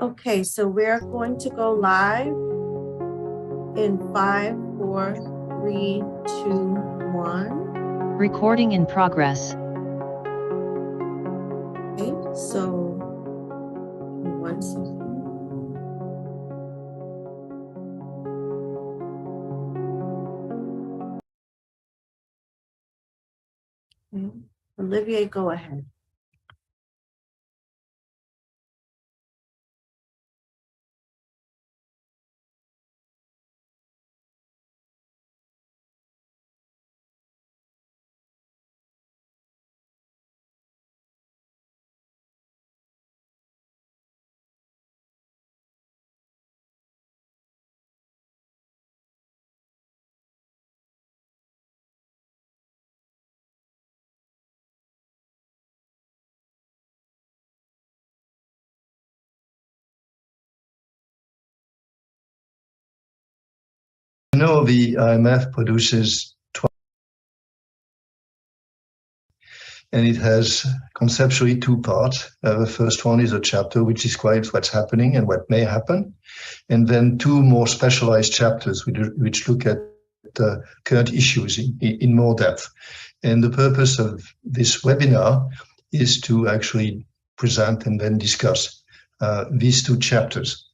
Okay, so we're going to go live in 5, 4, 3, 2, 1. Recording in progress. Okay, so 1 second. Okay. Olivier, go ahead. You know, the IMF produces and it has conceptually 2 parts. The first one is a chapter which describes what's happening and what may happen, and then 2 more specialized chapters which look at the current issues in more depth. And the purpose of this webinar is to actually present and then discuss these 2 chapters.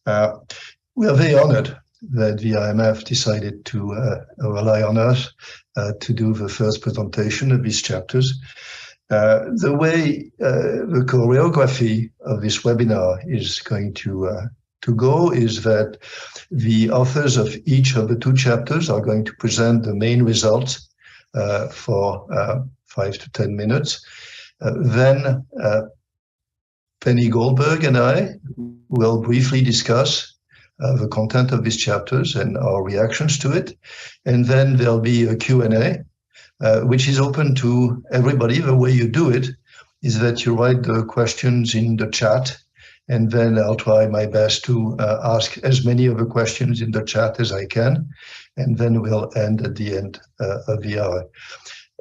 We are very honored that the IMF decided to rely on us to do the first presentation of these chapters. The way the choreography of this webinar is going to go is that the authors of each of the 2 chapters are going to present the main results for 5 to 10 minutes. Then Penny Goldberg and I will briefly discuss the content of these chapters and our reactions to it. And then there'll be a Q&A, which is open to everybody. The way you do it is that you write the questions in the chat, and then I'll try my best to ask as many of the questions in the chat as I can, and then we'll end at the end of the hour.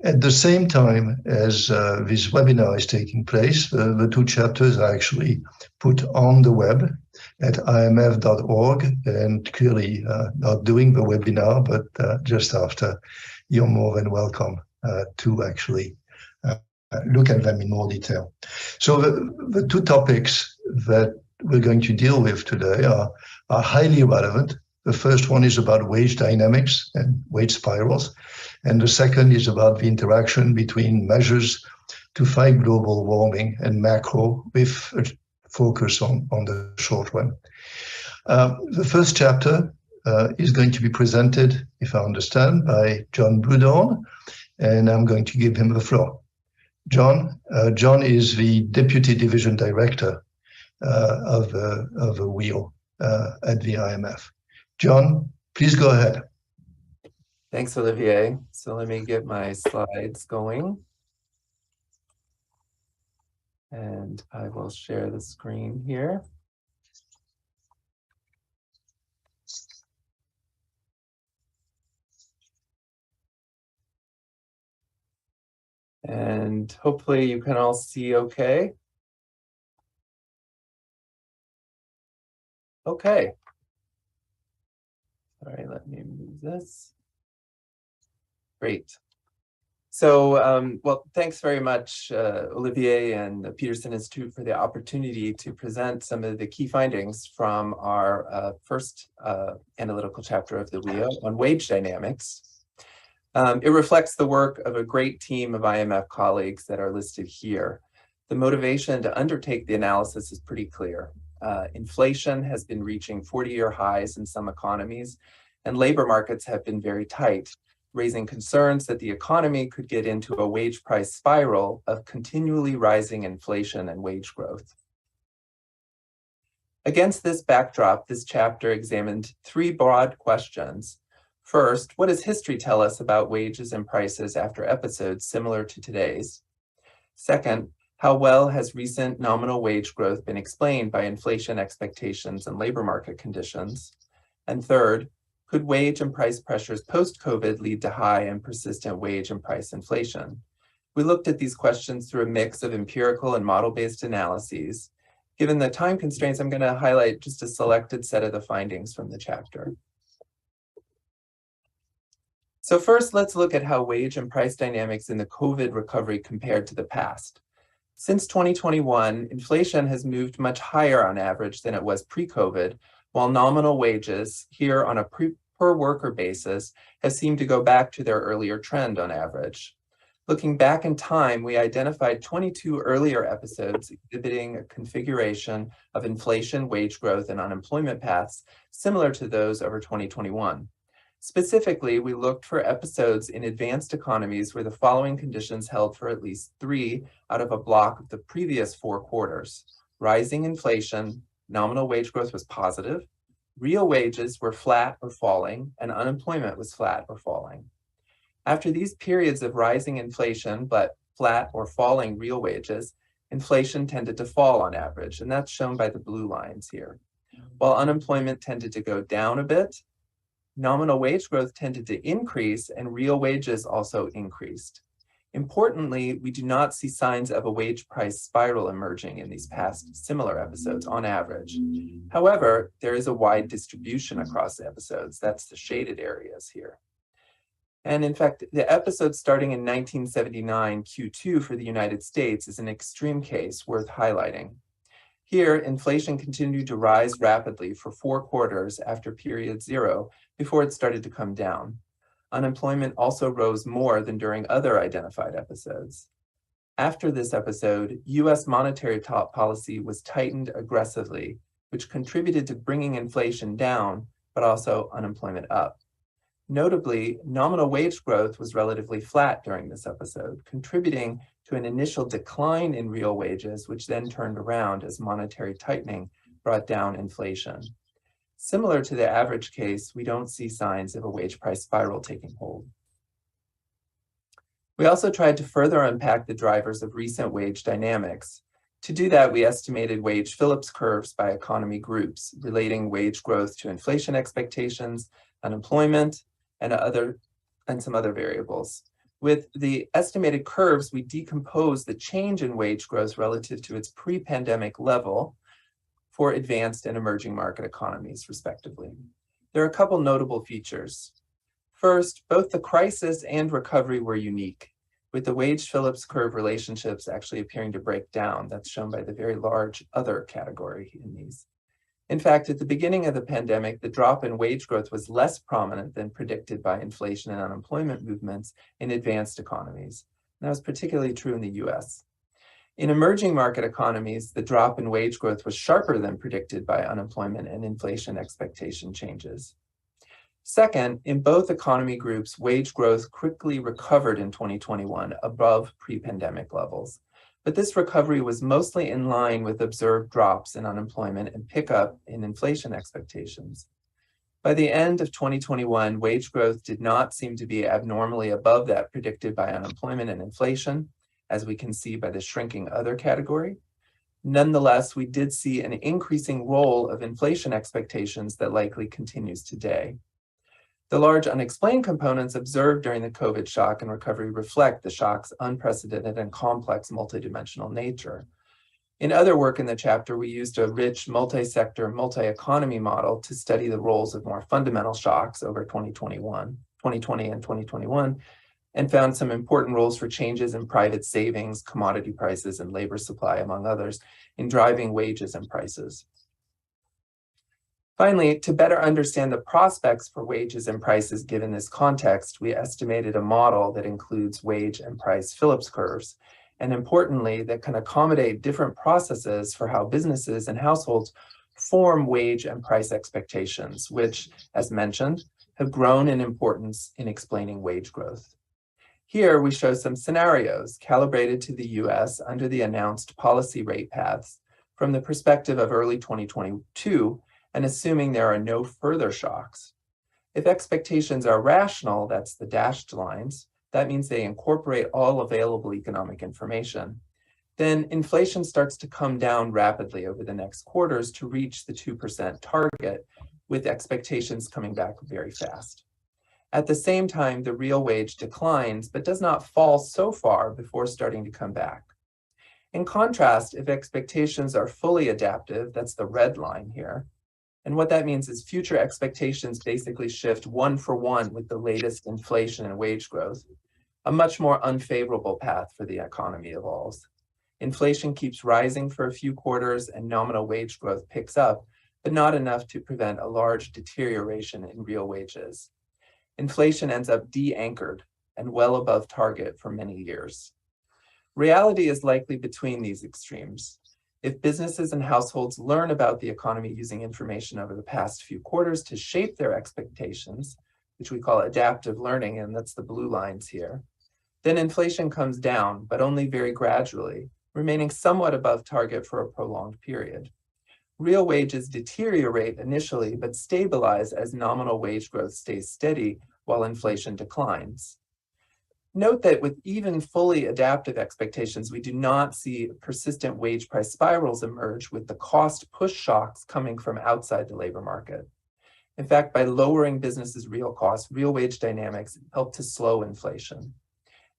At the same time as this webinar is taking place, the 2 chapters are actually put on the web at imf.org, and clearly not during the webinar, but just after, you're more than welcome to actually look at them in more detail. So the 2 topics that we're going to deal with today are highly relevant. The first one is about wage dynamics and wage spirals, and the second is about the interaction between measures to fight global warming and macro, with a focus on the short run. The first chapter is going to be presented, if I understand, by John Bludorn, and I'm going to give him the floor. John is the Deputy Division Director of the wheel at the IMF. John, please go ahead. Thanks, Olivier. So let me get my slides going. And I will share the screen here. And hopefully you can all see okay. Okay. All right, let me move this. Great. So, well, thanks very much, Olivier and the Peterson Institute, for the opportunity to present some of the key findings from our first analytical chapter of the WIO on wage dynamics. It reflects the work of a great team of IMF colleagues that are listed here. The motivation to undertake the analysis is pretty clear. Inflation has been reaching 40-year highs in some economies, and labor markets have been very tight, raising concerns that the economy could get into a wage price spiral of continually rising inflation and wage growth. Against this backdrop, this chapter examined 3 broad questions. First, what does history tell us about wages and prices after episodes similar to today's? Second, how well has recent nominal wage growth been explained by inflation expectations and labor market conditions? And third, could wage and price pressures post-COVID lead to high and persistent wage and price inflation? We looked at these questions through a mix of empirical and model-based analyses, Given the time constraints, I'm going to highlight just a selected set of the findings from the chapter. So first, let's look at how wage and price dynamics in the COVID recovery compared to the past. Since 2021, inflation has moved much higher on average than it was pre-COVID, while nominal wages, here on a per worker basis, have seemed to go back to their earlier trend on average. Looking back in time, we identified 22 earlier episodes exhibiting a configuration of inflation, wage growth, and unemployment paths similar to those over 2021. Specifically, we looked for episodes in advanced economies where the following conditions held for at least 3 out of a block of the previous 4 quarters. Rising inflation, nominal wage growth was positive, real wages were flat or falling, and unemployment was flat or falling. After these periods of rising inflation, but flat or falling real wages, inflation tended to fall on average, and that's shown by the blue lines here. While unemployment tended to go down a bit, nominal wage growth tended to increase and real wages also increased. Importantly, we do not see signs of a wage price spiral emerging in these past similar episodes on average. However, there is a wide distribution across the episodes. That's the shaded areas here. And in fact, the episode starting in 1979 Q2 for the United States is an extreme case worth highlighting. Here, inflation continued to rise rapidly for 4 quarters after period 0 before it started to come down. Unemployment also rose more than during other identified episodes. After this episode, US monetary policy was tightened aggressively, which contributed to bringing inflation down, but also unemployment up. Notably, nominal wage growth was relatively flat during this episode, contributing to an initial decline in real wages, which then turned around as monetary tightening brought down inflation. Similar to the average case, we don't see signs of a wage price spiral taking hold. We also tried to further unpack the drivers of recent wage dynamics. To do that, we estimated wage Phillips curves by economy groups, relating wage growth to inflation expectations, unemployment, and some other variables. With the estimated curves, we decompose the change in wage growth relative to its pre-pandemic level for advanced and emerging market economies, respectively. There are a couple notable features. First, both the crisis and recovery were unique, with the wage Phillips curve relationships actually appearing to break down. That's shown by the very large other category in these. In fact, at the beginning of the pandemic, the drop in wage growth was less prominent than predicted by inflation and unemployment movements in advanced economies. And that was particularly true in the US. In emerging market economies, the drop in wage growth was sharper than predicted by unemployment and inflation expectation changes. Second, in both economy groups, wage growth quickly recovered in 2021 above pre-pandemic levels. But this recovery was mostly in line with observed drops in unemployment and pickup in inflation expectations. By the end of 2021, wage growth did not seem to be abnormally above that predicted by unemployment and inflation, as we can see by the shrinking other category. Nonetheless, we did see an increasing role of inflation expectations that likely continues today. The large unexplained components observed during the COVID shock and recovery reflect the shock's unprecedented and complex multidimensional nature. In other work in the chapter, we used a rich multi-sector, multi-economy model to study the roles of more fundamental shocks over 2020 and 2021, and found some important roles for changes in private savings, commodity prices, and labor supply, among others, in driving wages and prices. Finally, to better understand the prospects for wages and prices given this context, we estimated a model that includes wage and price Phillips curves, and importantly, that can accommodate different processes for how businesses and households form wage and price expectations, which, as mentioned, have grown in importance in explaining wage growth. Here, we show some scenarios calibrated to the US under the announced policy rate paths from the perspective of early 2022, and assuming there are no further shocks. If expectations are rational, that's the dashed lines, that means they incorporate all available economic information, then inflation starts to come down rapidly over the next quarters to reach the 2% target, with expectations coming back very fast. At the same time, the real wage declines, but does not fall so far before starting to come back. In contrast, if expectations are fully adaptive, that's the red line here. And what that means is future expectations basically shift 1-for-1 with the latest inflation and wage growth. A much more unfavorable path for the economy evolves. Inflation keeps rising for a few quarters and nominal wage growth picks up, but not enough to prevent a large deterioration in real wages. Inflation ends up de-anchored and well above target for many years. Reality is likely between these extremes. If businesses and households learn about the economy using information over the past few quarters to shape their expectations, which we call adaptive learning, and that's the blue lines here, then inflation comes down, but only very gradually, remaining somewhat above target for a prolonged period. Real wages deteriorate initially, but stabilize as nominal wage growth stays steady while inflation declines. Note that with even fully adaptive expectations, we do not see persistent wage price spirals emerge with the cost push shocks coming from outside the labor market. In fact, by lowering businesses' real costs, real wage dynamics help to slow inflation.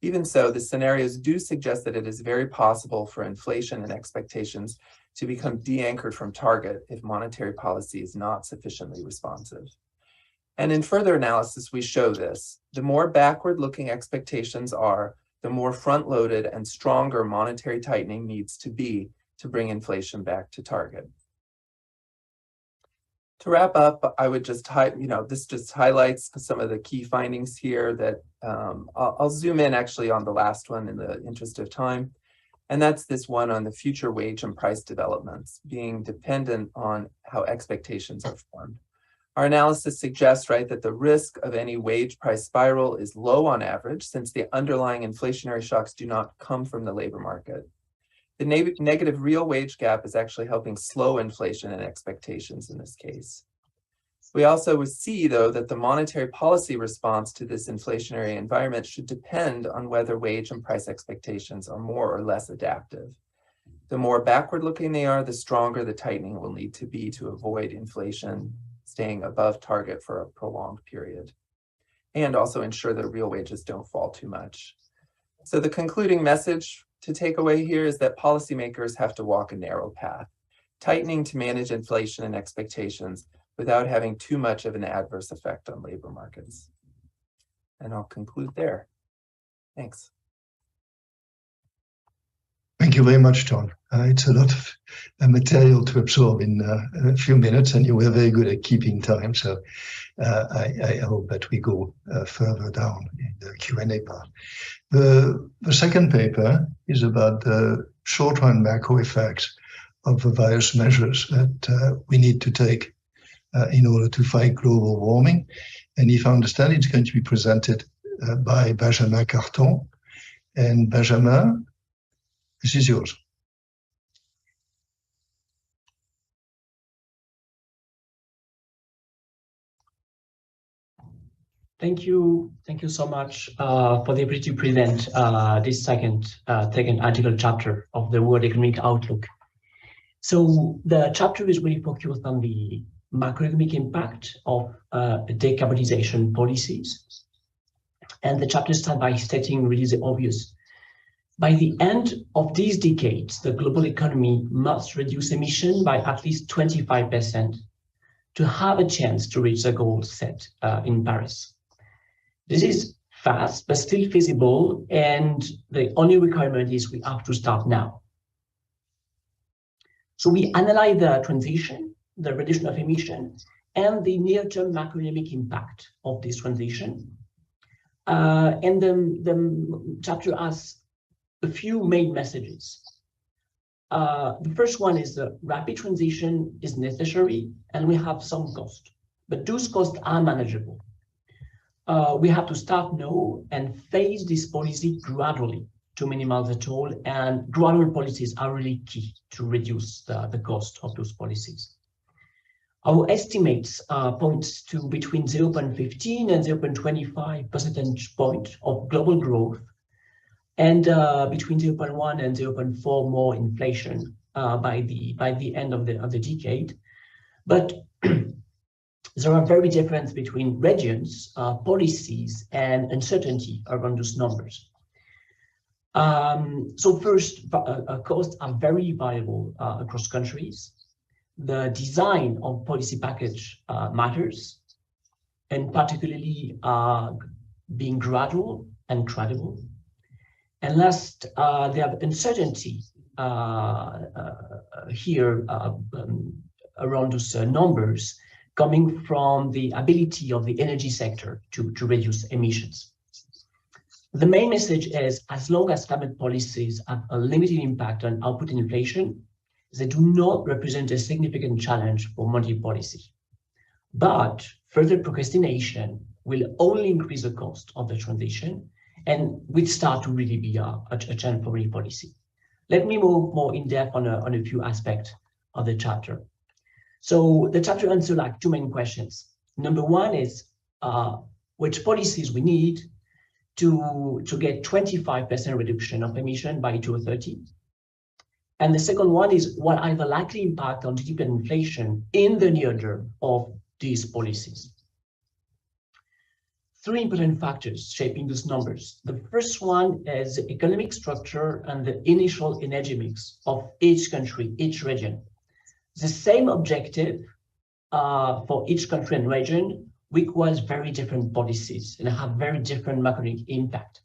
Even so, the scenarios do suggest that it is very possible for inflation and expectations to become de-anchored from target if monetary policy is not sufficiently responsive. And in further analysis, we show this. The more backward-looking expectations are, the more front-loaded and stronger monetary tightening needs to be to bring inflation back to target. To wrap up, I would just, this just highlights some of the key findings here that I'll zoom in actually on the last one in the interest of time. And that's this one on the future wage and price developments being dependent on how expectations are formed. Our analysis suggests, right, that the risk of any wage price spiral is low on average since the underlying inflationary shocks do not come from the labor market. The negative real wage gap is actually helping slow inflation and expectations in this case. We also see, though, that the monetary policy response to this inflationary environment should depend on whether wage and price expectations are more or less adaptive. The more backward-looking they are, the stronger the tightening will need to be to avoid inflation staying above target for a prolonged period, and also ensure that real wages don't fall too much. So the concluding message to take away here is that policymakers have to walk a narrow path, tightening to manage inflation and expectations without having too much of an adverse effect on labor markets. And I'll conclude there. Thanks. Thank you very much, John. It's a lot of material to absorb in a few minutes, and you were very good at keeping time. So I hope that we go further down in the Q&A part. The second paper is about the short-run macro effects of the various measures that we need to take in order to fight global warming. And if I understand, it's going to be presented by Benjamin Carton. And Benjamin, this is yours. Thank you so much for the ability to present this second article chapter of the World Economic Outlook. So the chapter is really focused on the macroeconomic impact of decarbonization policies. And the chapter starts by stating really the obvious. By the end of these decades, the global economy must reduce emission by at least 25% to have a chance to reach the goal set in Paris. This is fast, but still feasible, and the only requirement is we have to start now. So we analyze the transition, the reduction of emission, and the near-term macroeconomic impact of this transition. And the chapter has a few main messages. The first one is the rapid transition is necessary, and we have some cost, but those costs are manageable. We have to start now and phase this policy gradually to minimize the toll, and gradual policies are really key to reduce the cost of those policies. Our estimates points to between 0.15 and 0.25 percentage point of global growth, and between 0.1 and 0.4 more inflation by the end of the decade. But there are very difference between regions, policies, and uncertainty around those numbers. So first, costs are very variable across countries. The design of policy package matters, and particularly being gradual and credible. And last, they have uncertainty here around those numbers coming from the ability of the energy sector to reduce emissions. The main message is, as long as climate policies have a limited impact on output and inflation, they do not represent a significant challenge for monetary policy. But further procrastination will only increase the cost of the transition and will start to really be a challenge for monetary policy. Let me move more in depth on a few aspects of the chapter. So the chapter answers like two main questions. Number one is which policies we need to get 25% reduction of emission by 2030. And the second one is what are the likely impact on GDP and inflation in the near term of these policies. Three important factors shaping those numbers. The first one is the economic structure and the initial energy mix of each country, each region. The same objective for each country and region requires very different policies and have very different macroeconomic impact.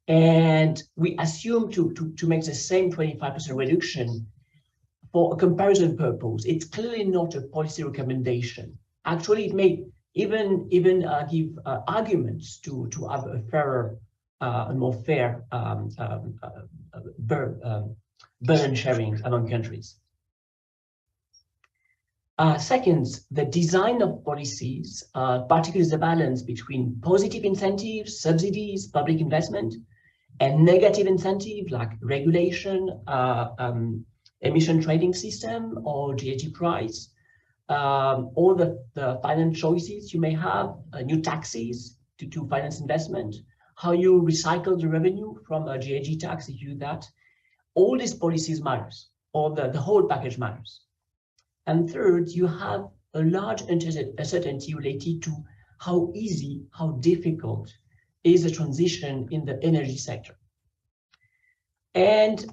And we assume to make the same 25% reduction for a comparison purpose. It's clearly not a policy recommendation. Actually, it may even give arguments to have a fairer and more fair burden sharing among countries. Second, the design of policies, particularly the balance between positive incentives, subsidies, public investment, and negative incentive like regulation, emission trading system, or GHG price, all the finance choices you may have, new taxes to finance investment, how you recycle the revenue from a GHG tax if you do that. All these policies matters, or the whole package matters. And third, you have a large uncertainty related to how easy, how difficult is the transition in the energy sector. And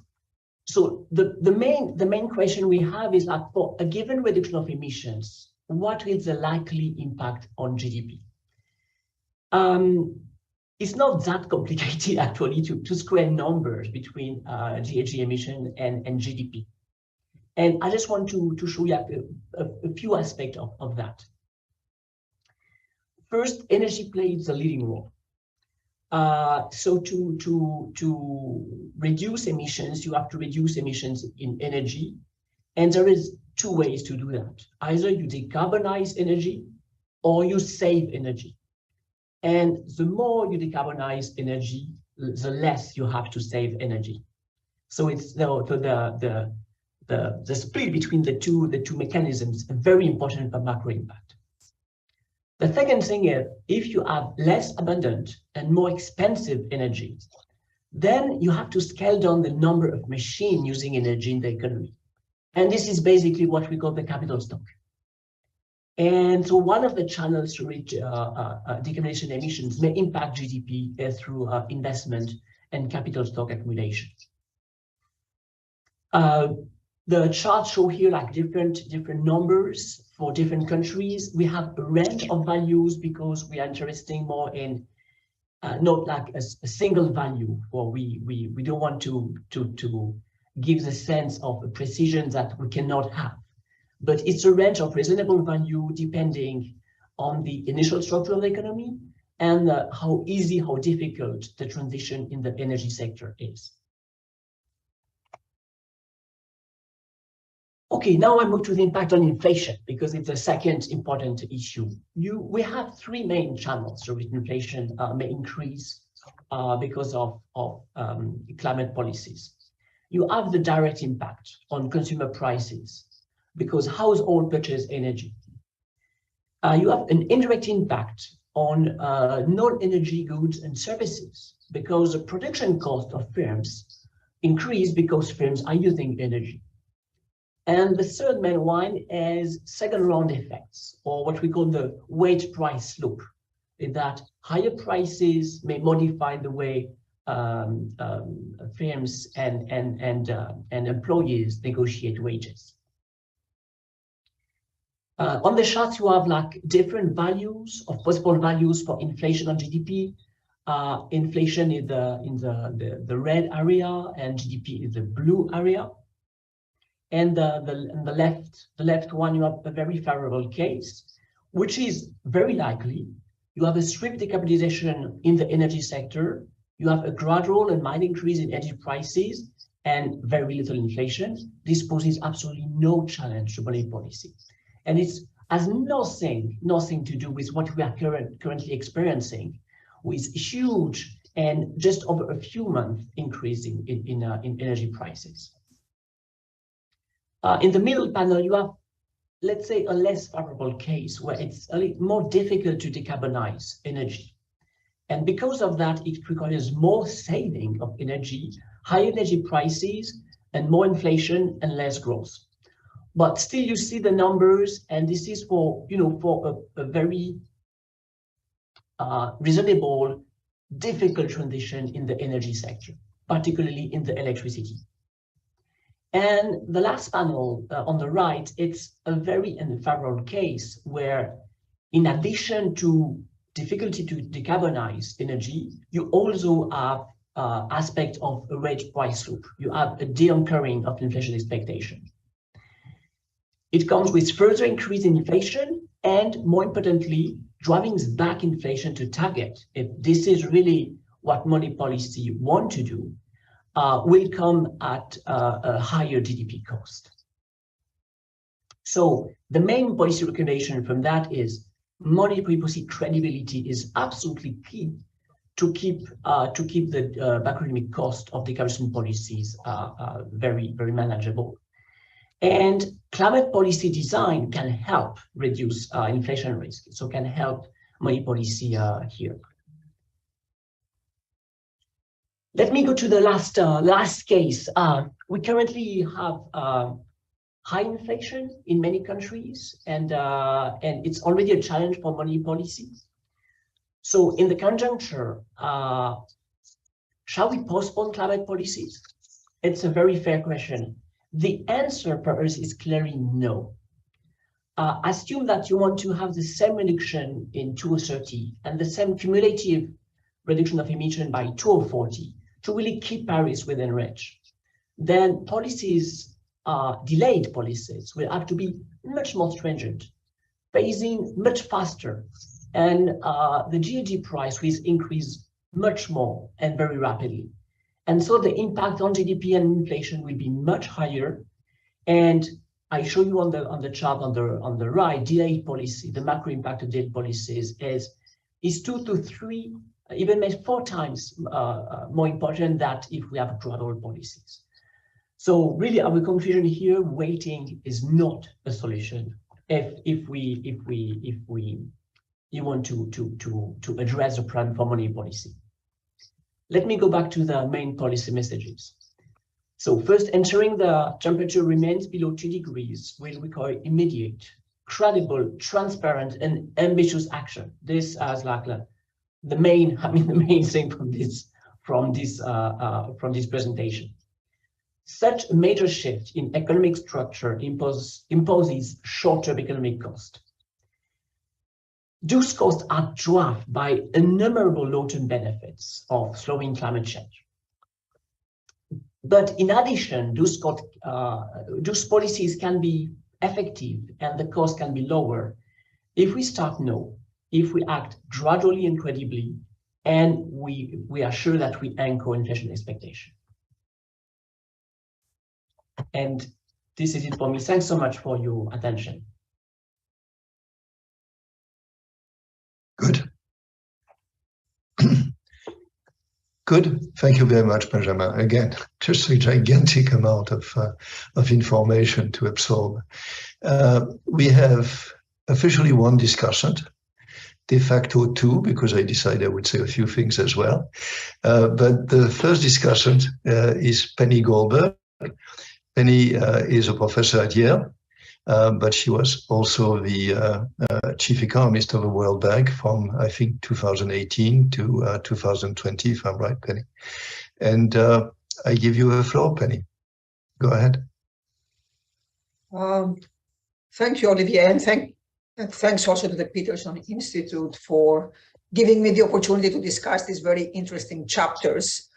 so the main question we have is like, for a given reduction of emissions, what is the likely impact on GDP? It's not that complicated actually to square numbers between GHG emission and GDP. And I just want to show you a few aspects of that. First, energy plays a leading role. So to reduce emissions, you have to reduce emissions in energy. And there is two ways to do that. Either you decarbonize energy or you save energy. And the more you decarbonize energy, the less you have to save energy. So it's the split between the two mechanisms is very important for macro impact. The second thing is, if you have less abundant and more expensive energy, then you have to scale down the number of machines using energy in the economy. And this is basically what we call the capital stock. And so one of the channels to reach decarbonization emissions may impact GDP through investment and capital stock accumulation. The charts show here like different numbers for different countries. We have a range of values because we are interested more in not like a single value, or we don't want to give the sense of precision that we cannot have. But it's a range of reasonable value depending on the initial structure of the economy and how easy, how difficult the transition in the energy sector is. Okay, now I move to the impact on inflation because it's the second important issue. We have three main channels through which inflation may increase because of climate policies. You have the direct impact on consumer prices because households purchase energy. You have an indirect impact on non-energy goods and services because the production cost of firms increase because firms are using energy. And the third main one is second round effects, or what we call the wage price loop, in that higher prices may modify the way firms and employees negotiate wages. On the chart, you have like different values of possible values for inflation on GDP. Inflation is in the red area and GDP is the blue area. And the left one, you have a very favorable case, which is very likely. You have a swift decarbonization in the energy sector. You have a gradual and mild increase in energy prices and very little inflation. This poses absolutely no challenge to monetary policy. And it has nothing to do with what we are currently experiencing, with huge and just over a few months increase in energy prices. In the middle panel, you have, let's say, a less favorable case where it's a little more difficult to decarbonize energy. And because of that, it requires more saving of energy, higher energy prices, and more inflation and less growth. But still, you see the numbers, and this is for a very reasonable, difficult transition in the energy sector, particularly in the electricity. And the last panel on the right, it's a very unfavorable case where, in addition to difficulty to decarbonize energy, you also have aspect of a wage price loop. You have a de-anchoring of inflation expectation. It comes with further increase in inflation and, more importantly, driving back inflation to target. If this is really what monetary policy want to do, will come at a higher GDP cost. So the main policy recommendation from that is monetary policy credibility is absolutely key to keep the macroeconomic cost of decarbonization policies very manageable. And climate policy design can help reduce inflation risk, so can help monetary policy here. Let me go to the last case. We currently have high inflation in many countries, and it's already a challenge for monetary policy. So in the conjuncture, shall we postpone climate policies? It's a very fair question. The answer for us is clearly no. Assume that you want to have the same reduction in 2030 and the same cumulative reduction of emission by 2040 to really keep Paris within reach. Then policies, delayed policies, will have to be much more stringent, phasing much faster, and the GHG price will increase much more and very rapidly. And so the impact on GDP and inflation will be much higher. And I show you on the chart on the right, delayed policy, the macro impact of delayed policies is 2 to 3, even maybe 4 times more important than if we have gradual policies. So really, our conclusion here: waiting is not a solution if you want to address the problem for monetary policy. Let me go back to the main policy messages. So first, ensuring the temperature remains below 2 degrees will require immediate, credible, transparent, and ambitious action. This as like the main thing from this presentation. Such a major shift in economic structure imposes short-term economic cost. Those costs are dwarfed by innumerable long-term benefits of slowing climate change. But in addition, those policies can be effective and the cost can be lower if we start now, if we act gradually and credibly, and we are sure that we anchor inflation expectation. And this is it for me. Thanks so much for your attention. Good. Good. Thank you very much, Benjamin. Again, just a gigantic amount of information to absorb. We have officially 1 discussant, de facto 2, because I decided I would say a few things as well. But the first discussant is Penny Goldberg. Penny is a professor at Yale. but she was also the chief economist of the World Bank from, I think, 2018 to 2020, if I'm right, Penny. And I give you the floor, Penny. Go ahead. Thank you, Olivier, and thanks also to the Peterson Institute for giving me the opportunity to discuss these very interesting chapters.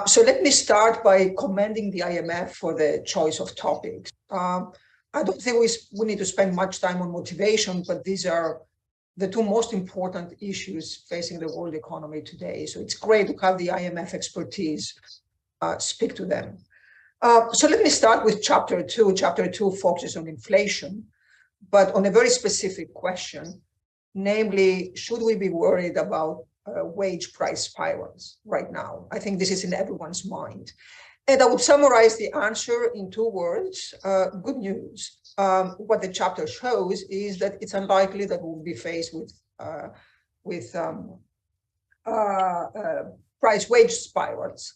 So let me start by commending the IMF for the choice of topics. I don't think we need to spend much time on motivation, but these are the two most important issues facing the world economy today. So it's great to have the IMF expertise speak to them. So let me start with chapter 2. Chapter 2 focuses on inflation, but on a very specific question, namely, should we be worried about wage price spirals right now? I think this is in everyone's mind. And I would summarize the answer in 2 words, good news. What the chapter shows is that it's unlikely that we'll be faced with price wage spirals.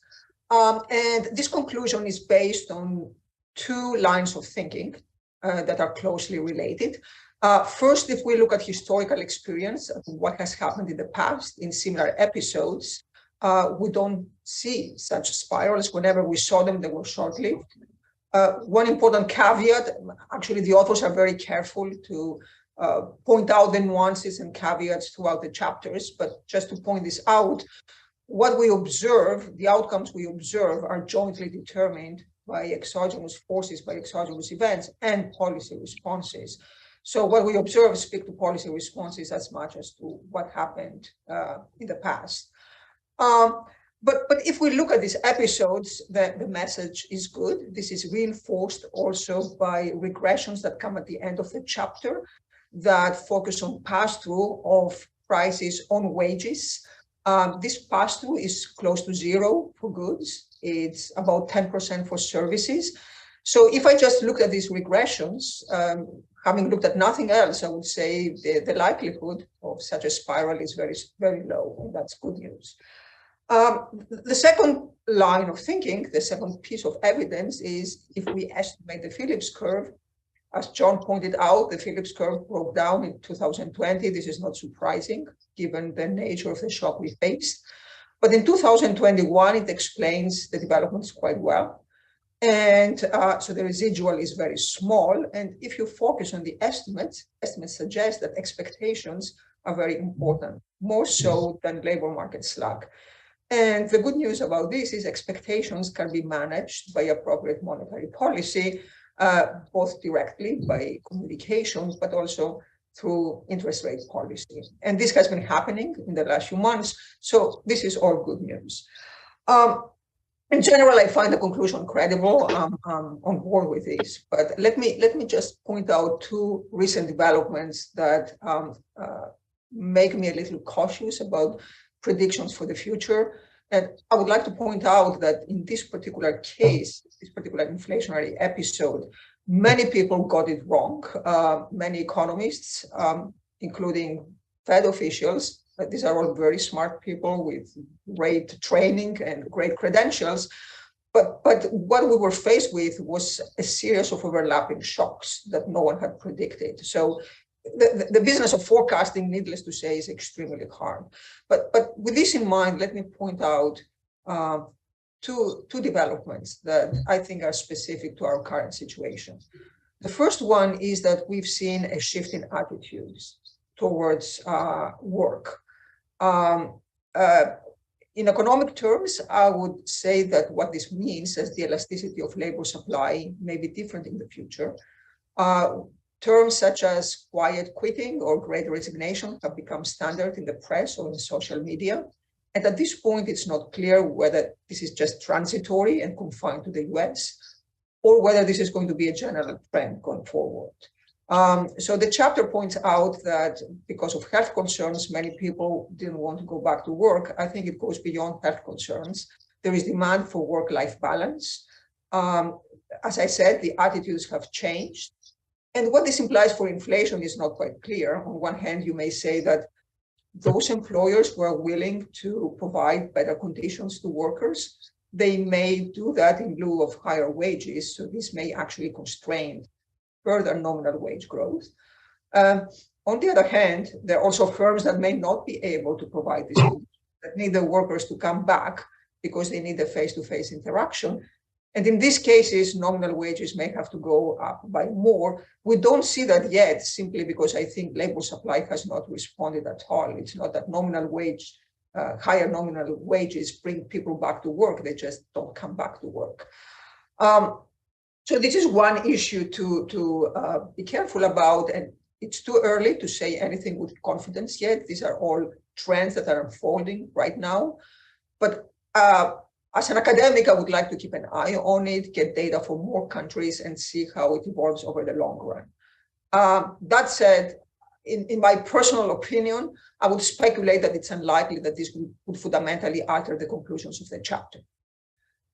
And this conclusion is based on 2 lines of thinking that are closely related. First, if we look at historical experience of what has happened in the past in similar episodes, we don't see such spirals. Whenever we saw them, they were short-lived. One important caveat, actually the authors are very careful to point out the nuances and caveats throughout the chapters, but just to point this out, what we observe, the outcomes we observe are jointly determined by exogenous forces, by exogenous events and policy responses. So what we observe speak to policy responses as much as to what happened in the past. But if we look at these episodes, the message is good. This is reinforced also by regressions that come at the end of the chapter that focus on pass-through of prices on wages. This pass-through is close to 0 for goods. It's about 10% for services. So if I just look at these regressions, having looked at nothing else, I would say the likelihood of such a spiral is very, very low, and that's good news. The second line of thinking, the second piece of evidence is if we estimate the Phillips curve, as John pointed out, the Phillips curve broke down in 2020. This is not surprising given the nature of the shock we faced. But in 2021, it explains the developments quite well. And so the residual is very small. And if you focus on the estimates suggest that expectations are very important, more so than labor market slack. And the good news about this is expectations can be managed by appropriate monetary policy, both directly by communication, but also through interest rate policy. And this has been happening in the last few months. So this is all good news. In general, I find the conclusion credible. I'm on board with this, but let me just point out 2 recent developments that make me a little cautious about predictions for the future. And I would like to point out that in this particular case, this particular inflationary episode, many people got it wrong. Many economists, including Fed officials, these are all very smart people with great training and great credentials. But what we were faced with was a series of overlapping shocks that no one had predicted. So the business of forecasting, needless to say, is extremely hard. But with this in mind, let me point out two developments that I think are specific to our current situation. The first one is that we've seen a shift in attitudes towards work. In economic terms, I would say that what this means is the elasticity of labor supply may be different in the future. Terms such as quiet quitting or great resignation have become standard in the press or in social media. And at this point, it's not clear whether this is just transitory and confined to the US, or whether this is going to be a general trend going forward. So the chapter points out that because of health concerns, many people didn't want to go back to work. I think it goes beyond health concerns. There is demand for work-life balance. As I said, the attitudes have changed. And what this implies for inflation is not quite clear. On one hand, you may say that those employers who are willing to provide better conditions to workers, they may do that in lieu of higher wages. So this may actually constrain further nominal wage growth. On the other hand, there are also firms that may not be able to provide this, that need the workers to come back because they need the face-to-face interaction. And in these cases, nominal wages may have to go up by more. We don't see that yet, simply because I think labor supply has not responded at all. It's not that higher nominal wages bring people back to work. They just don't come back to work. So this is one issue to be careful about. And it's too early to say anything with confidence yet. These are all trends that are unfolding right now. But as an academic, I would like to keep an eye on it, get data from more countries, and see how it evolves over the long run. That said, in my personal opinion, I would speculate that it's unlikely that this would fundamentally alter the conclusions of the chapter.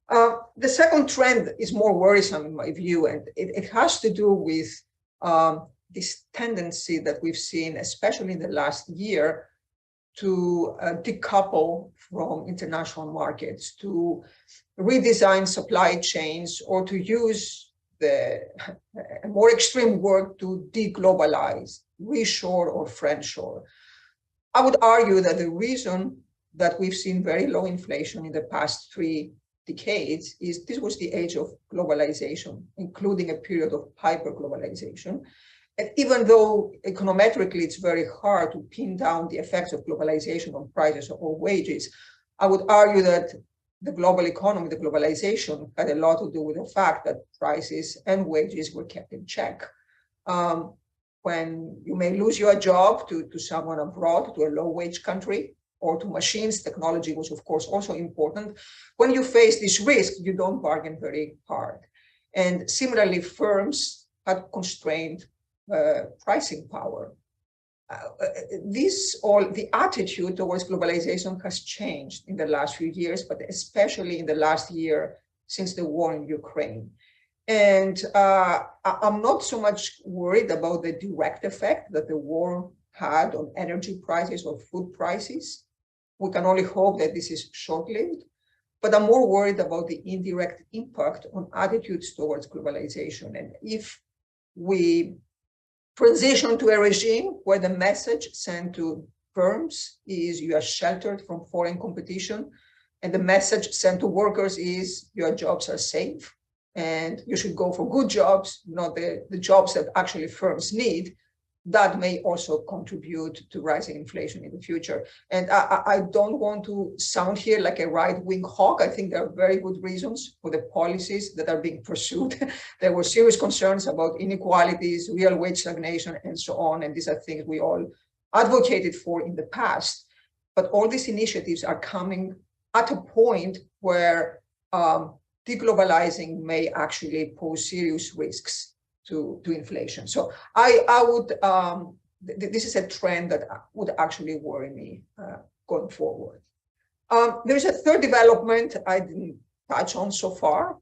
The second trend is more worrisome in my view, and it has to do with this tendency that we've seen, especially in the last year, to decouple from international markets, to redesign supply chains, or to use the more extreme work to deglobalize, reshore or friendshore. I would argue that the reason that we've seen very low inflation in the past 3 decades is this was the age of globalization, including a period of hyperglobalization. And even though econometrically it's very hard to pin down the effects of globalization on prices or wages, I would argue that the global economy, the globalization, had a lot to do with the fact that prices and wages were kept in check. When you may lose your job to someone abroad, to a low-wage country, or to machines, technology was, of course, also important. When you face this risk, you don't bargain very hard. And similarly, firms had constrained pricing power. The attitude towards globalization has changed in the last few years, but especially in the last year since the war in Ukraine. And I'm not so much worried about the direct effect that the war had on energy prices or food prices. We can only hope that this is short-lived, but I'm more worried about the indirect impact on attitudes towards globalization. And if we transition to a regime where the message sent to firms is you are sheltered from foreign competition, and the message sent to workers is your jobs are safe and you should go for good jobs, not the jobs that actually firms need, that may also contribute to rising inflation in the future. And I don't want to sound here like a right-wing hawk. I think there are very good reasons for the policies that are being pursued. There were serious concerns about inequalities, real wage stagnation, and so on. And these are things we all advocated for in the past. But all these initiatives are coming at a point where deglobalizing may actually pose serious risks to inflation. So I would, this is a trend that would actually worry me going forward. There's a third development I didn't touch on so far,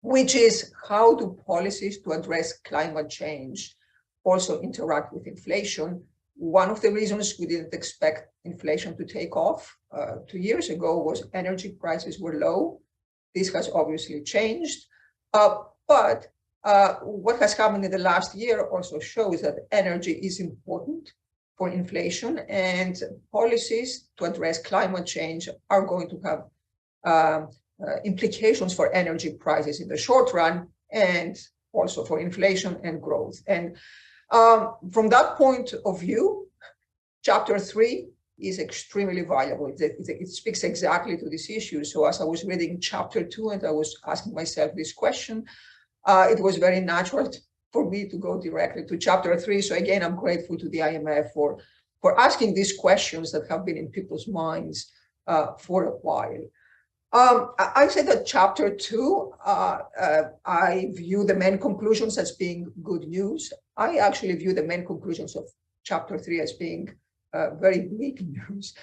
which is how do policies to address climate change also interact with inflation? One of the reasons we didn't expect inflation to take off 2 years ago was energy prices were low. This has obviously changed, but what has happened in the last year also shows that energy is important for inflation, and policies to address climate change are going to have implications for energy prices in the short run and also for inflation and growth. And from that point of view, Chapter 3 is extremely valuable. It speaks exactly to this issue. So as I was reading Chapter 2 and I was asking myself this question, it was very natural for me to go directly to Chapter 3. So again, I'm grateful to the IMF for asking these questions that have been in people's minds for a while. I say that Chapter 2, I view the main conclusions as being good news. I actually view the main conclusions of Chapter 3 as being very bleak news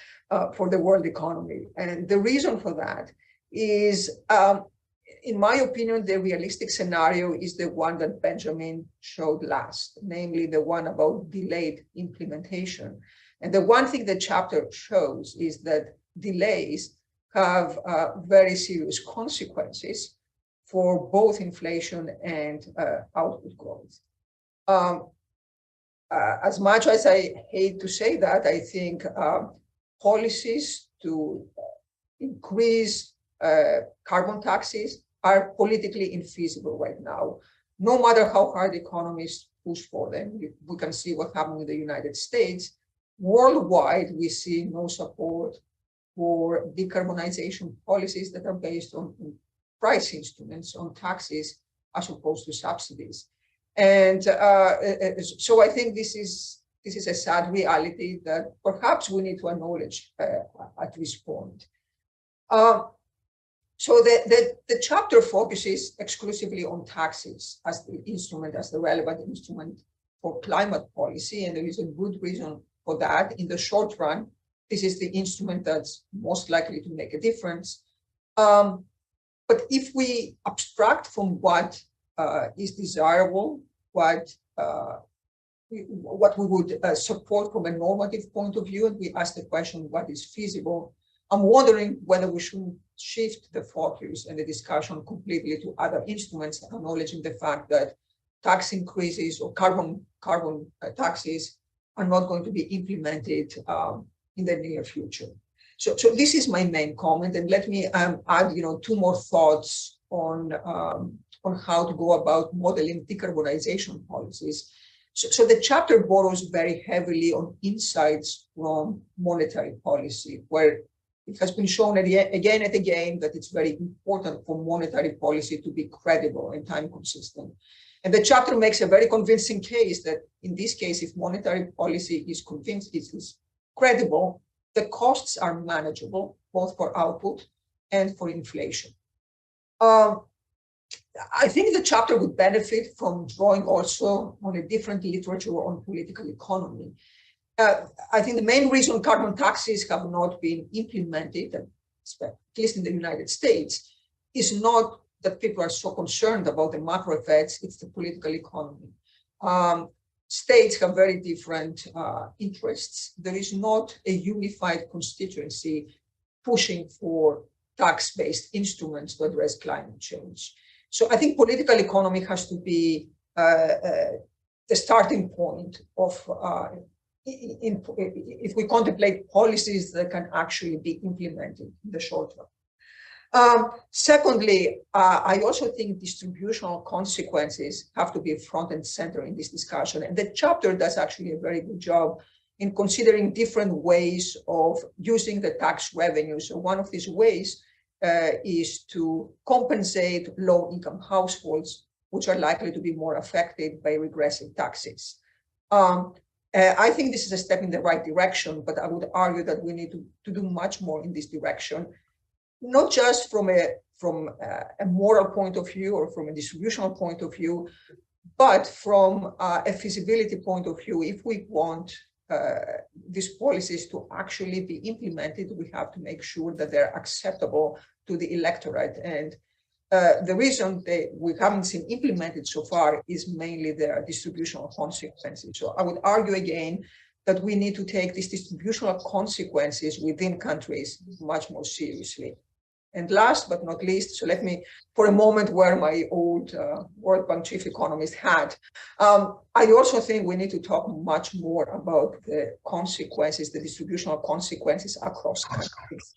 for the world economy. And the reason for that is, in my opinion, the realistic scenario is the one that Benjamin showed last, namely the one about delayed implementation. And the one thing the chapter shows is that delays have very serious consequences for both inflation and output growth. As much as I hate to say that, I think policies to increase carbon taxes are politically infeasible right now. No matter how hard economists push for them, we can see what happened in the United States. Worldwide, we see no support for decarbonization policies that are based on price instruments, on taxes, as opposed to subsidies. And so I think this is a sad reality that perhaps we need to acknowledge at this point. So the chapter focuses exclusively on taxes as the instrument, as the relevant instrument for climate policy, and there is a good reason for that. In the short run, this is the instrument that's most likely to make a difference. But if we abstract from what is desirable, what we would support from a normative point of view, and we ask the question, what is feasible? I'm wondering whether we should shift the focus and the discussion completely to other instruments, acknowledging the fact that tax increases or carbon taxes are not going to be implemented in the near future. So this is my main comment, and let me add, two more thoughts on how to go about modeling decarbonization policies. So the chapter borrows very heavily on insights from monetary policy, where it has been shown again and again that it's very important for monetary policy to be credible and time consistent. And the chapter makes a very convincing case that in this case, if monetary policy is credible, the costs are manageable, both for output and for inflation. I think the chapter would benefit from drawing also on a different literature on political economy. I think the main reason carbon taxes have not been implemented, at least in the United States, is not that people are so concerned about the macro effects, it's the political economy. States have very different interests. There is not a unified constituency pushing for tax-based instruments to address climate change. So I think political economy has to be the starting point of if we contemplate policies that can actually be implemented in the short run. Secondly, I also think distributional consequences have to be front and center in this discussion. And the chapter does actually a very good job in considering different ways of using the tax revenue. So one of these ways is to compensate low-income households, which are likely to be more affected by regressive taxes. I think this is a step in the right direction, but I would argue that we need to do much more in this direction, not just from a moral point of view or from a distributional point of view, but from a feasibility point of view. If we want these policies to actually be implemented, we have to make sure that they're acceptable to the electorate. And the reason we haven't seen implemented so far is mainly their distributional consequences. So I would argue again that we need to take these distributional consequences within countries much more seriously. And last but not least, so let me, for a moment, wear my old World Bank chief economist hat. I also think we need to talk much more about the consequences, the distributional consequences across countries,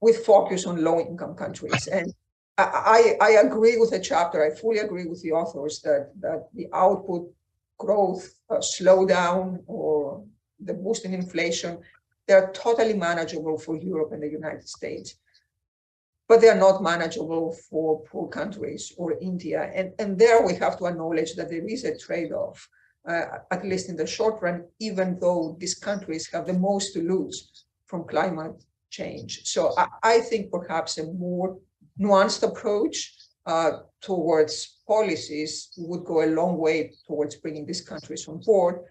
with focus on low-income countries. And I agree with the chapter. I fully agree with the authors that the output growth slowdown or the boost in inflation, they're totally manageable for Europe and the United States, but they're not manageable for poor countries or India. And there we have to acknowledge that there is a trade-off, at least in the short run, even though these countries have the most to lose from climate change. So I think perhaps a more nuanced approach towards policies would go a long way towards bringing these countries on board.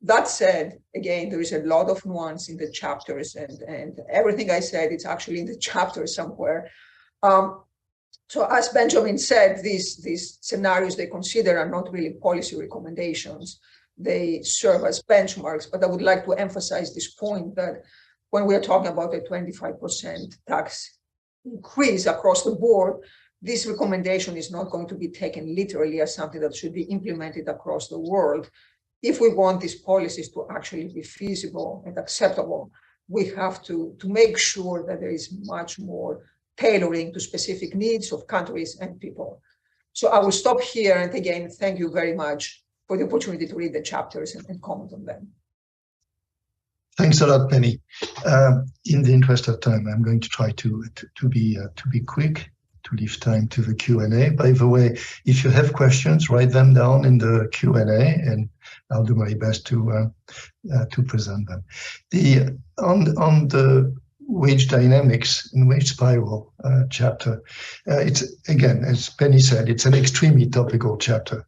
That said, again, there is a lot of nuance in the chapters, and everything I said, it's actually in the chapter somewhere. So as Benjamin said, these scenarios they consider are not really policy recommendations. They serve as benchmarks, but I would like to emphasize this point that when we are talking about a 25% tax increase across the board, this recommendation is not going to be taken literally as something that should be implemented across the world. If we want these policies to actually be feasible and acceptable, we have to make sure that there is much more tailoring to specific needs of countries and people. So I will stop here, and again, thank you very much for the opportunity to read the chapters and comment on them. Thanks a lot, Penny. In the interest of time, I'm going to try to be quick, to leave time to the Q&A. By the way, if you have questions, write them down in the Q&A, and I'll do my best to present them. On the wage dynamics and wage spiral chapter, it's, again, as Penny said, it's an extremely topical chapter,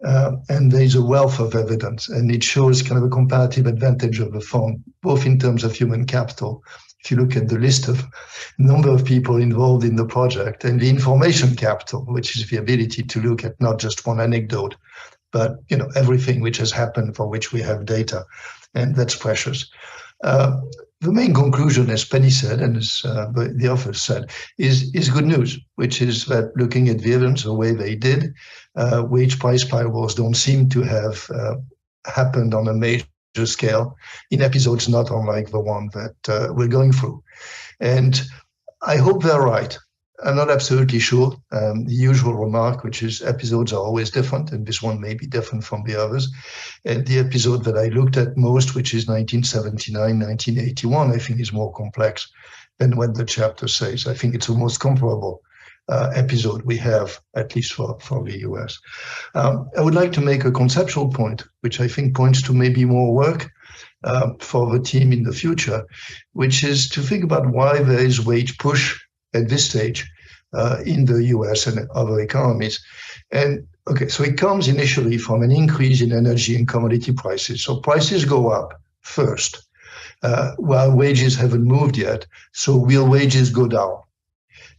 and there's a wealth of evidence, and it shows kind of a comparative advantage of the fund, both in terms of human capital. If you look at the list of number of people involved in the project, and the information capital, which is the ability to look at not just one anecdote, but everything which has happened for which we have data, and that's precious. The main conclusion, as Penny said, and as the authors said, is good news, which is that looking at the evidence the way they did, wage price spirals don't seem to have happened on a major scale in episodes not unlike the one that we're going through. And I hope they're right. I'm not absolutely sure. The usual remark, which is episodes are always different, and this one may be different from the others. And the episode that I looked at most, which is 1979, 1981, I think is more complex than what the chapter says. I think it's the most comparable episode we have, at least for the US. I would like to make a conceptual point, which I think points to maybe more work for the team in the future, which is to think about why there is wage push at this stage in the US and other economies. And okay, so it comes initially from an increase in energy and commodity prices. So prices go up first, while wages haven't moved yet. So real wages go down.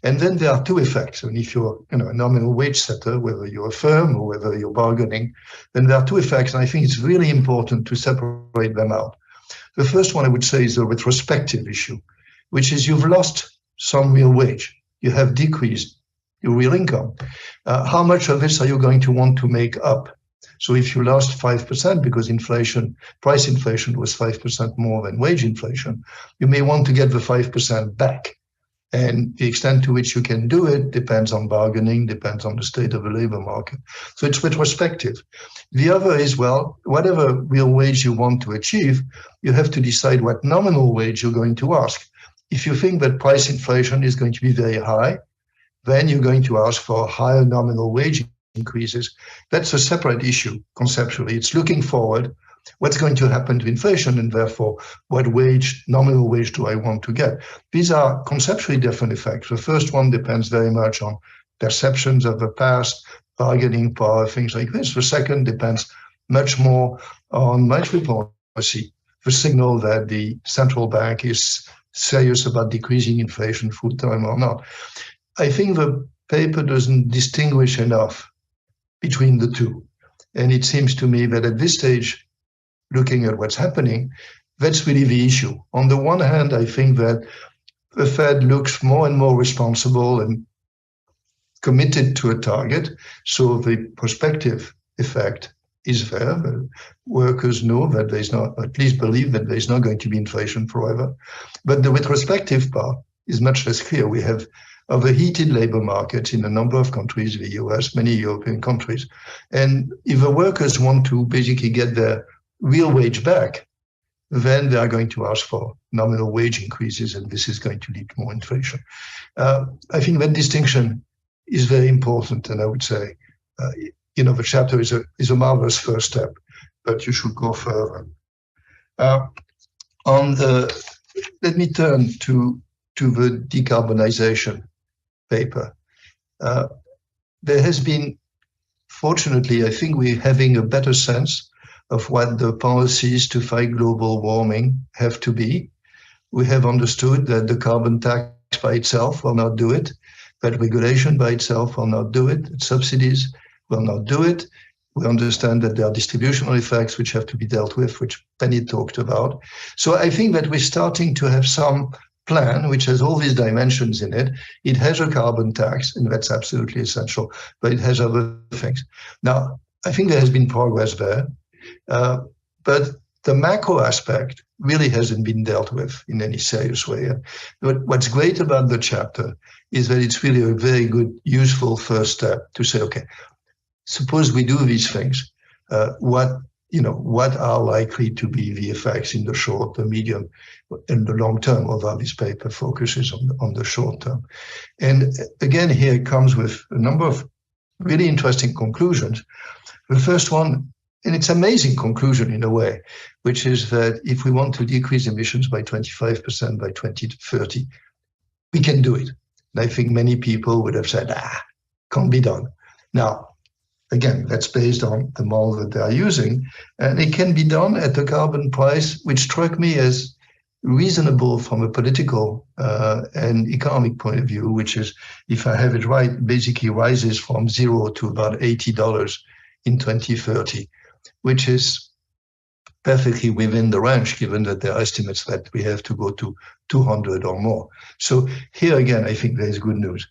And then there are two effects. And if you're a nominal wage setter, whether you're a firm or whether you're bargaining, then there are two effects. And I think it's really important to separate them out. The first one I would say is the retrospective issue, which is you've lost some real wage. You have decreased your real income. How much of this are you going to want to make up? So if you lost 5% because price inflation was 5% more than wage inflation, you may want to get the 5% back. And the extent to which you can do it depends on bargaining, depends on the state of the labor market. So it's retrospective. The other is, well, whatever real wage you want to achieve, you have to decide what nominal wage you're going to ask. If you think that price inflation is going to be very high, then you're going to ask for higher nominal wage increases. That's a separate issue conceptually. It's looking forward, what's going to happen to inflation, and therefore what nominal wage do I want to get? These are conceptually different effects. The first one depends very much on perceptions of the past, bargaining power, things like this. The second depends much more on monetary policy, the signal that the central bank is serious about decreasing inflation full time or not. I think the paper doesn't distinguish enough between the two. And it seems to me that at this stage, looking at what's happening, that's really the issue. On the one hand, I think that the Fed looks more and more responsible and committed to a target. So the prospective effect is there. The workers know that there's not, at least believe that there's not going to be inflation forever. But the retrospective part is much less clear. We have overheated labor markets in a number of countries, the US, many European countries. And if the workers want to basically get their real wage back, then they are going to ask for nominal wage increases, and this is going to lead to more inflation. I think that distinction is very important, and I would say, the chapter is a marvelous first step, but you should go further. Let me turn to the decarbonization paper. There has been, fortunately, I think we're having a better sense of what the policies to fight global warming have to be. We have understood that the carbon tax by itself will not do it, that regulation by itself will not do it, that subsidies will not do it. We understand that there are distributional effects which have to be dealt with, which Penny talked about. So I think that we're starting to have some plan, which has all these dimensions in it. It has a carbon tax, and that's absolutely essential, but it has other things. Now, I think there has been progress there, but the macro aspect really hasn't been dealt with in any serious way. What's great about the chapter is that it's really a very good, useful first step to say, okay, suppose we do these things, what are likely to be the effects in the short, the medium, and the long term, although this paper focuses on the short term. And again, here it comes with a number of really interesting conclusions. The first one, and it's an amazing conclusion in a way, which is that if we want to decrease emissions by 25% by 2030, we can do it. And I think many people would have said, can't be done. Now, again, that's based on the model that they are using, and it can be done at a carbon price which struck me as reasonable from a political and economic point of view, which is, if I have it right, basically rises from $0 to about $80 in 2030, which is perfectly within the range, given that there are estimates that we have to go to 200 or more. So here again, I think there is good news.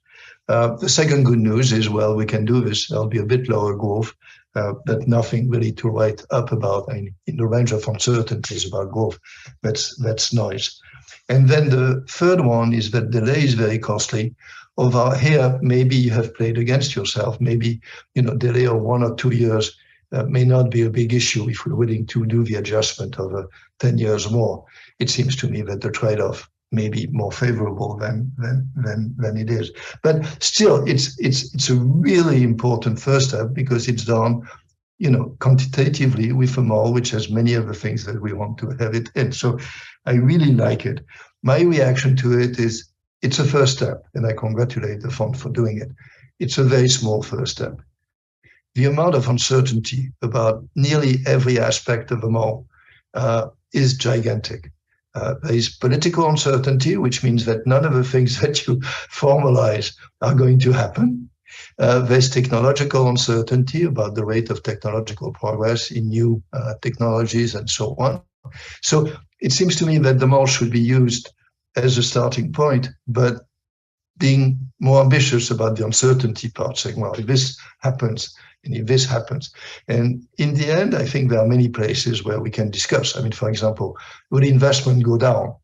The second good news is, well, we can do this. There'll be a bit lower growth, but nothing really to write up about. I mean, in the range of uncertainties about growth, that's noise. And then the third one is that delay is very costly. Although here, maybe you have played against yourself. Maybe, delay of 1 or 2 years may not be a big issue if we're willing to do the adjustment of 10 years more. It seems to me that the trade-off may be more favorable than it is. But still, it's a really important first step because it's done, quantitatively with a model which has many of the things that we want to have it in. So I really like it. My reaction to it is it's a first step, and I congratulate the fund for doing it. It's a very small first step. The amount of uncertainty about nearly every aspect of the model is gigantic. There is political uncertainty, which means that none of the things that you formalize are going to happen. There's technological uncertainty about the rate of technological progress in new technologies and so on. So it seems to me that the model should be used as a starting point, but being more ambitious about the uncertainty part, saying, well, if this happens, and if this happens. And in the end, I think there are many places where we can discuss. I mean, for example, will investment go down?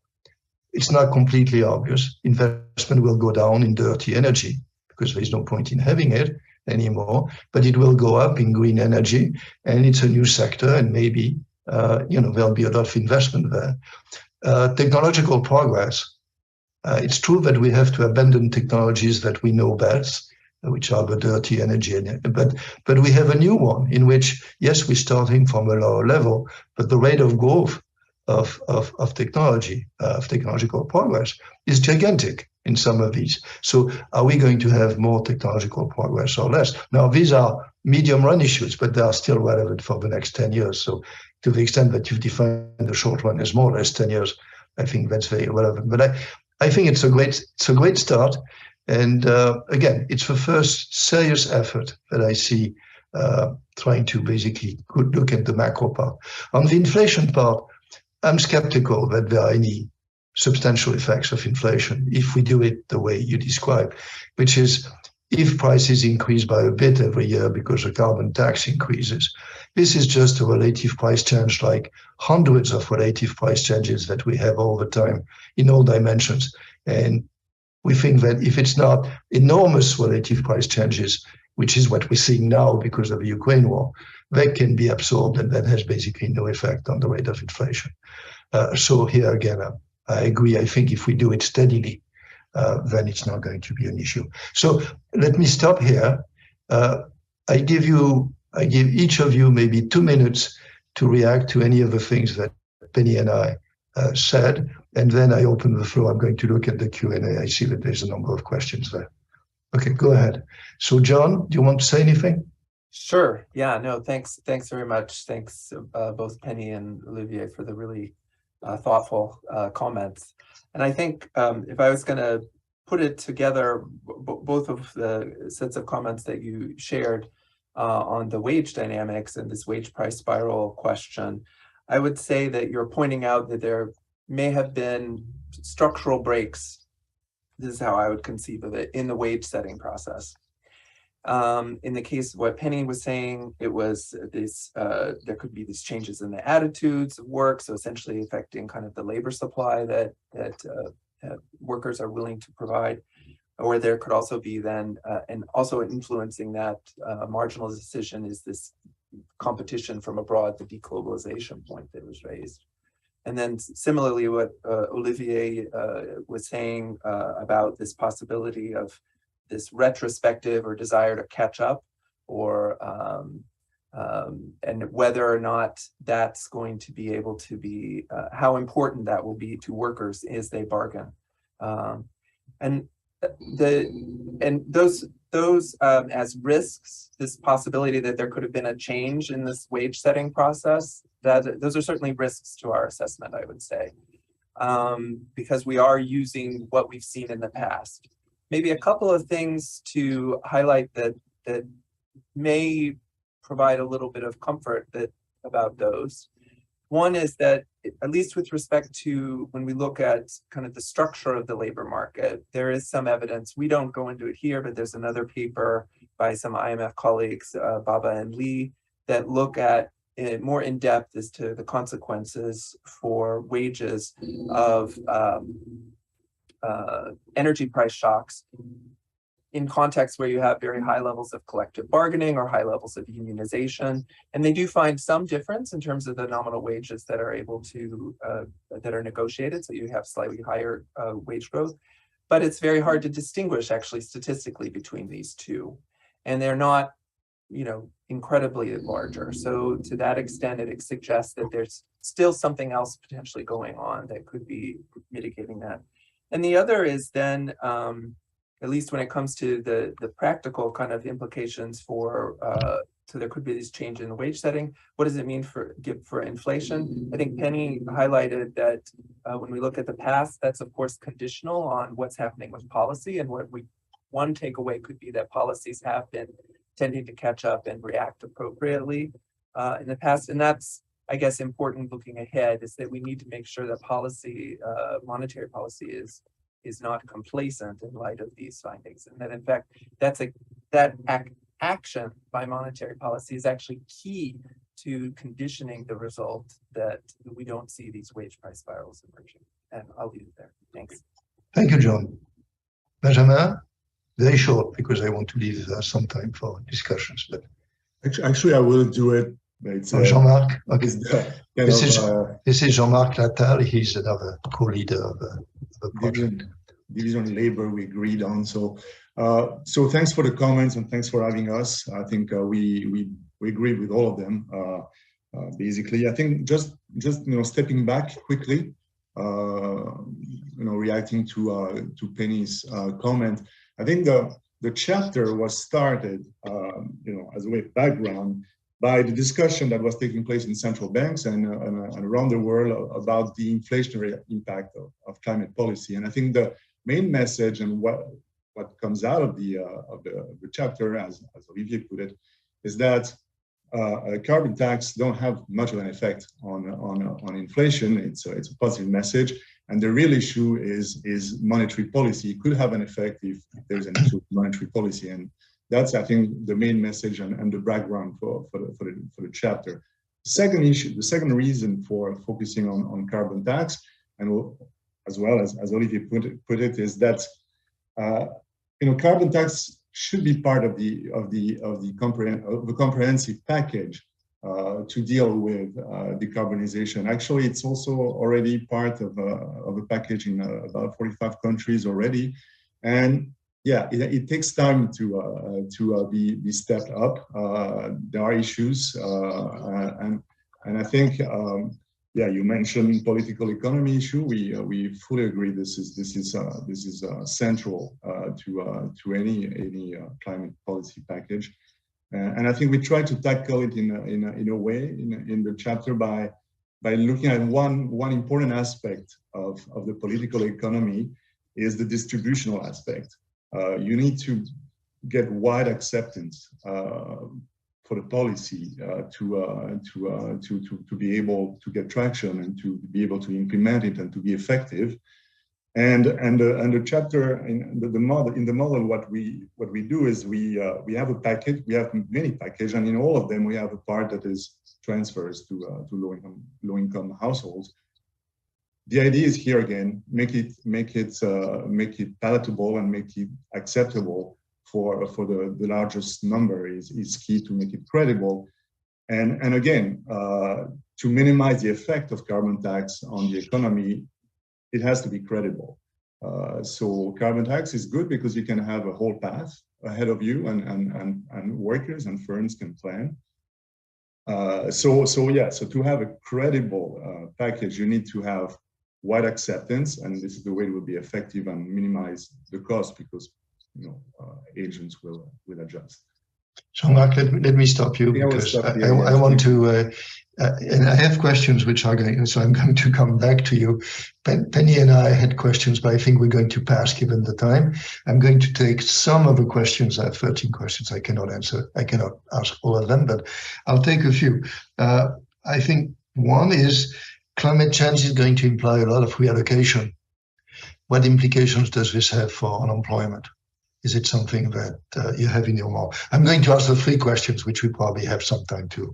It's not completely obvious. Investment will go down in dirty energy because there's no point in having it anymore, but it will go up in green energy, and it's a new sector, and maybe there'll be a lot of investment there. Technological progress. It's true that we have to abandon technologies that we know best, which are the dirty energy, but we have a new one in which, yes, we're starting from a lower level, but the rate of growth of technology, of technological progress is gigantic in some of these. So are we going to have more technological progress or less? Now, these are medium run issues, but they are still relevant for the next 10 years. So to the extent that you've defined the short run as more or less 10 years, I think that's very relevant. But I think it's a great start. And again, it's the first serious effort that I see trying to basically look at the macro part. On the inflation part, I'm skeptical that there are any substantial effects of inflation if we do it the way you describe, which is if prices increase by a bit every year because the carbon tax increases. This is just a relative price change, like hundreds of relative price changes that we have all the time in all dimensions. And we think that if it's not enormous relative price changes, which is what we're seeing now because of the Ukraine war, that can be absorbed, and that has basically no effect on the rate of inflation. So here again, I agree. I think if we do it steadily, then it's not going to be an issue. So let me stop here. I give each of you maybe 2 minutes to react to any of the things that Penny and I said, and then I open the floor. I'm going to look at the Q&A. I see that there's a number of questions there. Okay, go ahead. So John, do you want to say anything? Sure. Yeah, no, thanks very much. Thanks both Penny and Olivier for the really thoughtful comments. And I think if I was going to put it together, both of the sets of comments that you shared on the wage dynamics and this wage price spiral question, I would say that you're pointing out that there may have been structural breaks. This is how I would conceive of it in the wage setting process. In the case of what Penny was saying, it was this, there could be these changes in the attitudes of work, so essentially affecting kind of the labor supply that workers are willing to provide, or there could also be then, and also influencing that marginal decision is this competition from abroad, the deglobalization point that was raised. And then similarly, what Olivier was saying about this possibility of this retrospective or desire to catch up, or and whether or not that's going to be able to be, how important that will be to workers as they bargain. And those as risks, this possibility that there could have been a change in this wage setting process, that those are certainly risks to our assessment, I would say, because we are using what we've seen in the past. Maybe a couple of things to highlight that may provide a little bit of comfort about those. One is that, at least with respect to when we look at kind of the structure of the labor market, there is some evidence. We don't go into it here, but there's another paper by some IMF colleagues, Baba and Lee, that look at it more in depth as to the consequences for wages of energy price shocks in contexts where you have very high levels of collective bargaining or high levels of unionization. And they do find some difference in terms of the nominal wages that are able to, that are negotiated. So you have slightly higher wage growth, but it's very hard to distinguish actually statistically between these two. And they're not, you know, incredibly larger. So to that extent, it suggests that there's still something else potentially going on that could be mitigating that. And the other is then, at least when it comes to the practical kind of implications for, so there could be this change in the wage setting. What does it mean for inflation? I think Penny highlighted that when we look at the past, that's of course conditional on what's happening with policy, and one takeaway could be that policies have been tending to catch up and react appropriately in the past. And that's, I guess, important looking ahead, is that we need to make sure that policy, monetary policy is not complacent in light of these findings. And that in fact, action by monetary policy is actually key to conditioning the result that we don't see these wage price spirals emerging. And I'll leave it there. Thanks. Thank you, John. Benjamin, very short, because I want to leave some time for discussions. But actually, I will do it. Jean-Marc, okay. This is Jean-Marc Latal. He's another co-leader of the project. Division on labor we agreed on. So thanks for the comments and thanks for having us. I think we agree with all of them. Basically, I think just stepping back quickly, reacting to Penny's comment. I think the chapter was started, as a way of background, by the discussion that was taking place in central banks and around the world about the inflationary impact of climate policy. And I think the main message and what comes out of the chapter, as Olivier put it, is that a carbon tax don't have much of an effect on inflation. It's a positive message, and the real issue is monetary policy. It could have an effect if there's an issue with monetary policy, and that's, I think, the main message and the background for the chapter. The second reason for focusing on carbon tax, and as well as Olivier put it, is that carbon tax should be part of the comprehensive package to deal with decarbonization. Actually, it's also already part of a package in about 45 countries already, and yeah, it takes time to be stepped up. There are issues, and I think you mentioned political economy issue. We fully agree. This is central to any climate policy package, and I think we try to tackle it in a way in the chapter by looking at one important aspect of the political economy is the distributional aspect. You need to get wide acceptance the policy to be able to get traction and to be able to implement it and to be effective. And the chapter in the model, what we do is we have a package. We have many packages, and in all of them we have a part that is transfers to low income households. The idea is here again, make it palatable and make it acceptable for the largest number is key to make it credible, and again to minimize the effect of carbon tax on the economy. It has to be credible. So carbon tax is good because you can have a whole path ahead of you, and workers and firms can plan. So to have a credible package, you need to have wide acceptance, and this is the way it will be effective and minimize the cost, because agents will adjust. Jean-Marc, let me stop you, because I want to, and I have questions which are going, so I'm going to come back to you. Penny and I had questions, but I think we're going to pass given the time. I'm going to take some of the questions. I have 13 questions I cannot answer. I cannot ask all of them, but I'll take a few. I think one is climate change is going to imply a lot of reallocation. What implications does this have for unemployment? Is it something that you have in your mind? I'm going to ask the three questions, which we probably have some time to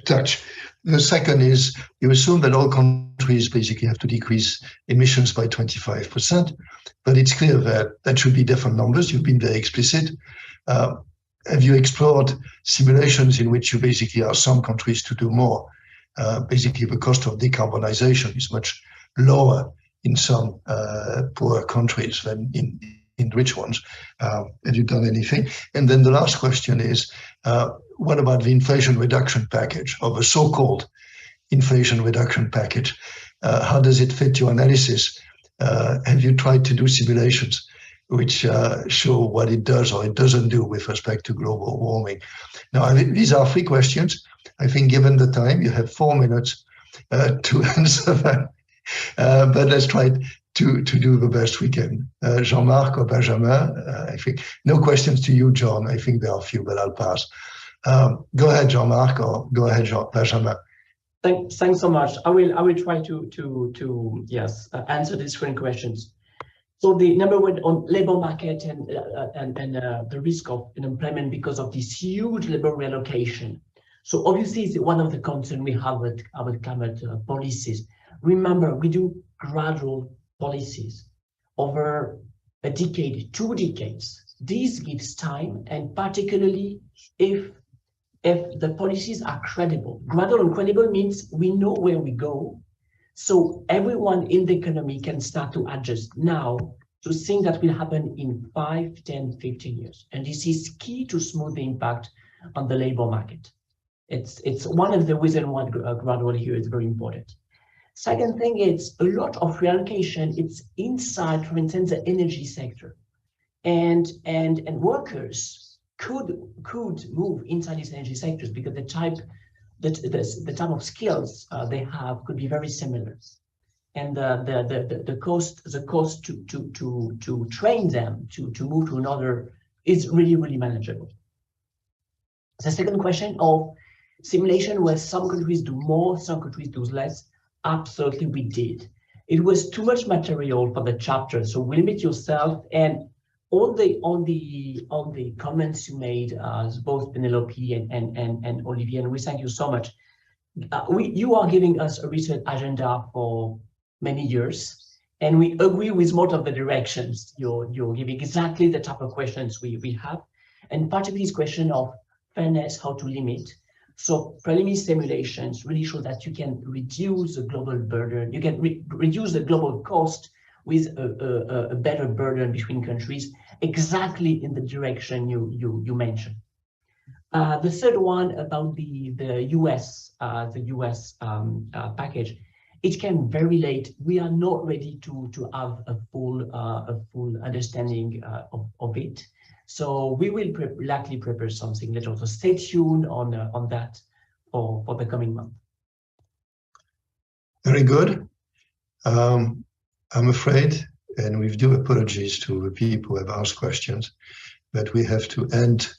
touch. The second is, you assume that all countries basically have to decrease emissions by 25%, but it's clear that should be different numbers. You've been very explicit. Have you explored simulations in which you basically ask some countries to do more? Basically, the cost of decarbonization is much lower in some poor countries than in rich ones. Have you done anything? And then the last question is, what about the inflation reduction package, or the so-called inflation reduction package? How does it fit your analysis? Have you tried to do simulations which show what it does or it doesn't do with respect to global warming? Now, these are three questions. I think given the time, you have 4 minutes to answer them. But let's try to do the best we can. Jean-Marc or Benjamin, I think. No questions to you, John. I think there are a few, but I'll pass. Go ahead, Jean-Marc, or go ahead, Benjamin. Thanks so much. I will try to answer these three questions. So the number one on labor market and the risk of unemployment because of this huge labor reallocation. So obviously, it's one of the concerns we have with our climate policies. Remember, we do gradual policies over a decade, 2 decades. This gives time, and particularly if the policies are credible. Gradual and credible means we know where we go, so everyone in the economy can start to adjust now to things that will happen in 5, 10, 15 years. And this is key to smooth the impact on the labor market. It's one of the reasons why gradual here is very important. Second thing, it's a lot of reallocation. It's inside, for instance, the energy sector, and workers could move inside these energy sectors because the type of skills they have could be very similar, and the cost to train them to move to another is really manageable. The second question of simulation, where some countries do more, some countries do less. Absolutely, we did. It was too much material for the chapter, so limit yourself. And all the comments you made, both Penelope and Olivier, and we thank you so much. You are giving us a research agenda for many years, and we agree with most of the directions you're giving. Exactly the type of questions we have, and particularly this question of fairness, how to limit. So preliminary simulations really show that you can reduce the global burden. You can reduce the global cost with a better burden between countries, exactly in the direction you mentioned. The third one about the US package, it came very late. We are not ready to have a full understanding of it. So we will likely prepare something later. So stay tuned on that for the coming month. Very good. I'm afraid, and we do apologies to the people who have asked questions, but we have to end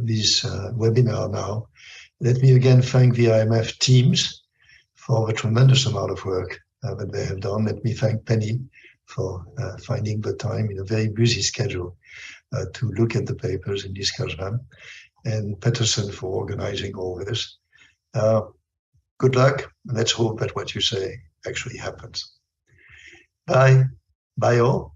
this webinar now. Let me again thank the IMF teams for the tremendous amount of work that they have done. Let me thank Penny for finding the time in a very busy schedule to look at the papers and discuss them, and Peterson for organizing all this. Good luck. Let's hope that what you say actually happens. Bye. Bye all.